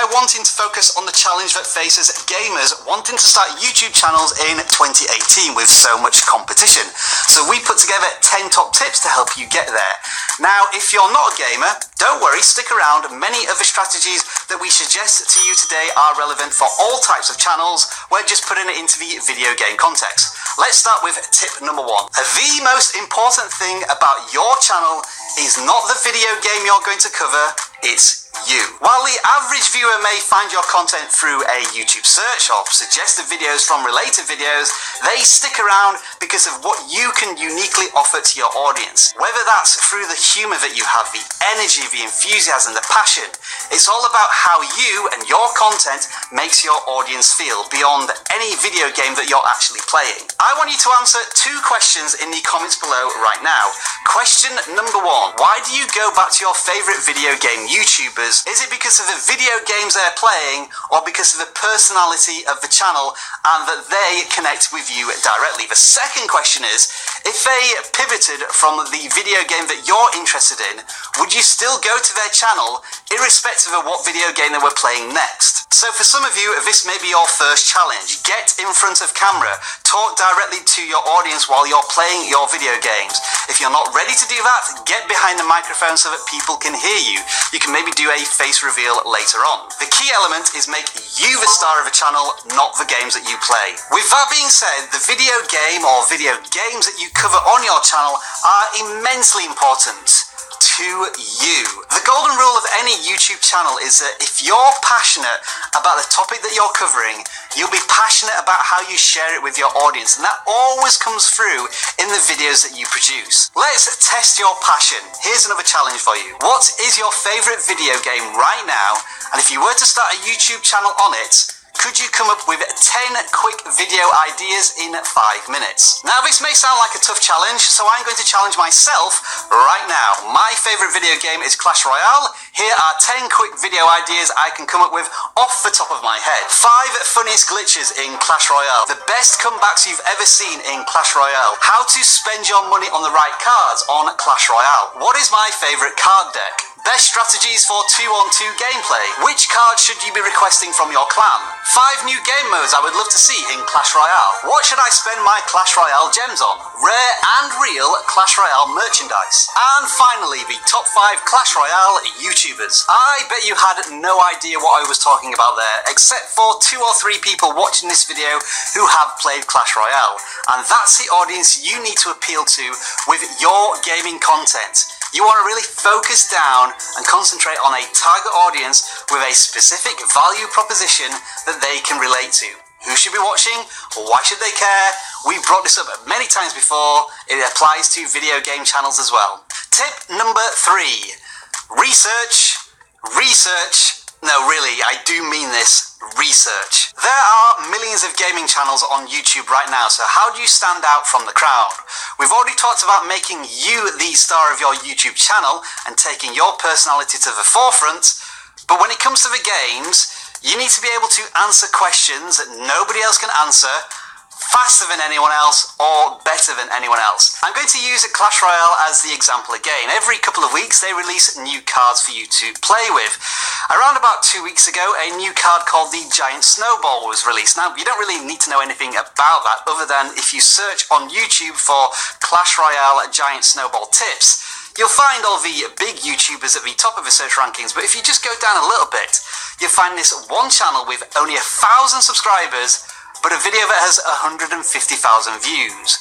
video wanting to focus on the challenge that faces gamers wanting to start YouTube channels in 2018 with so much competition. So we put together 10 top tips to help you get there. Now, if you're not a gamer, don't worry, stick around. Many of the strategies that we suggest to you today are relevant for all types of channels. We're just putting it into the video game context. Let's start with tip number 1. The most important thing about your channel is not the video game you're going to cover, it's you. While the average viewer may find your content through a YouTube search or suggested videos from related videos, they stick around because of what you can uniquely offer to your audience. Whether that's through the humor that you have, the energy, the enthusiasm, the passion, it's all about how you and your content makes your audience feel beyond any video game that you're actually playing. I want you to answer 2 questions in the comments below right now. Question number 1, why do you go back to your favorite video game YouTubers? Is it because of the video games they're playing or because of the personality of the channel and that they connect with you directly? The second question is, if they pivoted from the video game that you're interested in, would you still go to their channel irrespective of what video game they were playing next? So for some of you, this may be your first challenge. Get in front of camera. Talk directly to your audience while you're playing your video games. If you're not ready to do that, get behind the microphone so that people can hear you. You can maybe do a face reveal later on. The key element is make you the star of the channel, not the games that you play. With that being said, the video game or video games that you cover on your channel are immensely important to you. The golden rule of any YouTube channel is that if you're passionate about the topic that you're covering, you'll be passionate about how you share it with your audience, and that always comes through in the videos that you produce. Let's test your passion. Here's another challenge for you. What is your favorite video game right now? And if you were to start a YouTube channel on it, could you come up with 10 quick video ideas in 5 minutes? Now, this may sound like a tough challenge, so I'm going to challenge myself right now. My favorite video game is Clash Royale. Here are 10 quick video ideas I can come up with off the top of my head. 5 funniest glitches in Clash Royale. The best comebacks you've ever seen in Clash Royale. How to spend your money on the right cards on Clash Royale. What is my favorite card deck? Best strategies for 2-on-2 gameplay. Which cards should you be requesting from your clan? 5 new game modes I would love to see in Clash Royale. What should I spend my Clash Royale gems on? Rare and real Clash Royale merchandise. And finally, the top 5 Clash Royale YouTubers. I bet you had no idea what I was talking about there, except for 2 or 3 people watching this video who have played Clash Royale. And that's the audience you need to appeal to with your gaming content. You want to really focus down and concentrate on a target audience with a specific value proposition that they can relate to. Who should be watching? Why should they care? We've brought this up many times before. It applies to video game channels as well. Tip number 3. Research. No, really, I do mean this. Research. There are millions of gaming channels on YouTube right now, so how do you stand out from the crowd? We've already talked about making you the star of your YouTube channel and taking your personality to the forefront, but when it comes to the games, you need to be able to answer questions that nobody else can answer faster than anyone else or better than anyone else. I'm going to use Clash Royale as the example again. Every couple of weeks they release new cards for you to play with. Around about 2 weeks ago, a new card called the Giant Snowball was released. Now, you don't really need to know anything about that other than if you search on YouTube for Clash Royale Giant Snowball tips, you'll find all the big YouTubers at the top of the search rankings, but if you just go down a little bit, you'll find this one channel with only 1,000 subscribers but a video that has 150,000 views.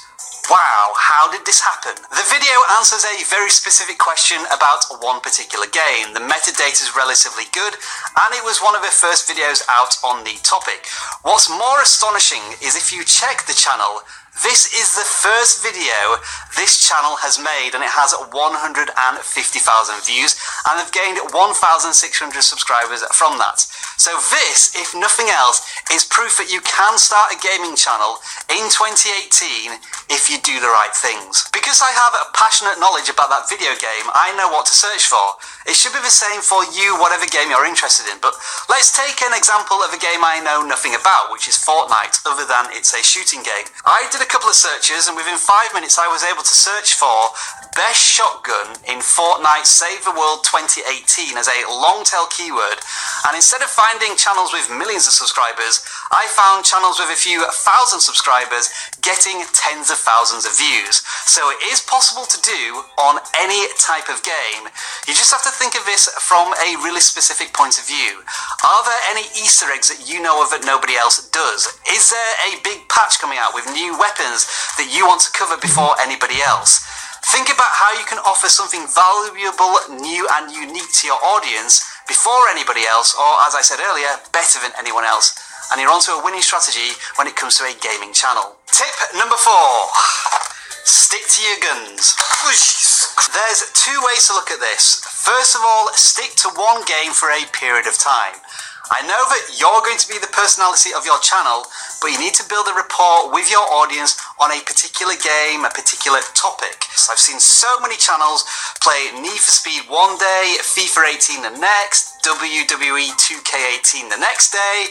Wow, how did this happen? The video answers a very specific question about one particular game. The metadata is relatively good, and it was one of the first videos out on the topic. What's more astonishing is if you check the channel, this is the first video this channel has made, and it has 150,000 views, and they've gained 1,600 subscribers from that. So this, if nothing else, is proof that you can start a gaming channel in 2018 if you do the right things. Because I have a passionate knowledge about that video game, I know what to search for. It should be the same for you, whatever game you're interested in, but let's take an example of a game I know nothing about, which is Fortnite, other than it's a shooting game. I did a couple of searches, and within 5 minutes I was able to search for best shotgun in Fortnite Save the World 2018 as a long tail keyword, And instead of finding channels with millions of subscribers, I found channels with a few thousand subscribers getting tens of thousands of views. So it is possible to do on any type of game. You just have to think of this from a really specific point of view. Are there any Easter eggs that you know of that nobody else does? Is there a big patch coming out with new weapons that you want to cover before anybody else? Think about how you can offer something valuable, new and unique to your audience before anybody else, or as I said earlier, better than anyone else. And you're onto a winning strategy when it comes to a gaming channel. Tip number 4. Stick to your guns. There's 2 ways to look at this. First of all, stick to one game for a period of time. I know that you're going to be the personality of your channel, but you need to build a rapport with your audience on a particular game, a particular topic. So I've seen so many channels play Need for Speed one day, FIFA 18 the next, WWE 2K18 the next day.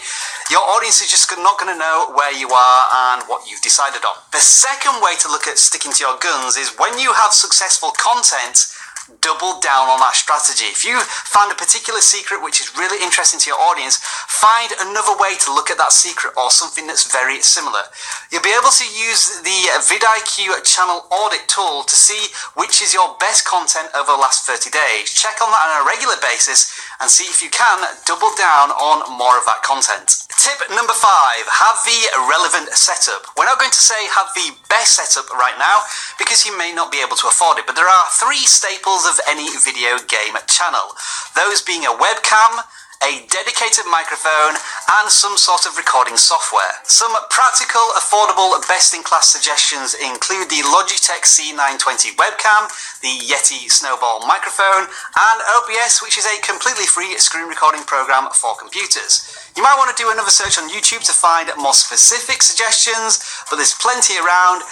Your audience is just not going to know where you are and what you've decided on. The second way to look at sticking to your guns is when you have successful content, double down on that strategy. If you find a particular secret which is really interesting to your audience, find another way to look at that secret or something that's very similar. You'll be able to use the vidIQ channel audit tool to see which is your best content over the last 30 days. Check on that on a regular basis and see if you can double down on more of that content. Tip number 5, have the relevant setup. We're not going to say have the best setup right now because you may not be able to afford it, but there are 3 staples of any video game channel. Those being a webcam, a dedicated microphone, and some sort of recording software. Some practical, affordable, best-in-class suggestions include the Logitech C920 webcam, the Yeti Snowball microphone, and OBS, which is a completely free screen recording program for computers. You might want to do another search on YouTube to find more specific suggestions, but there's plenty around.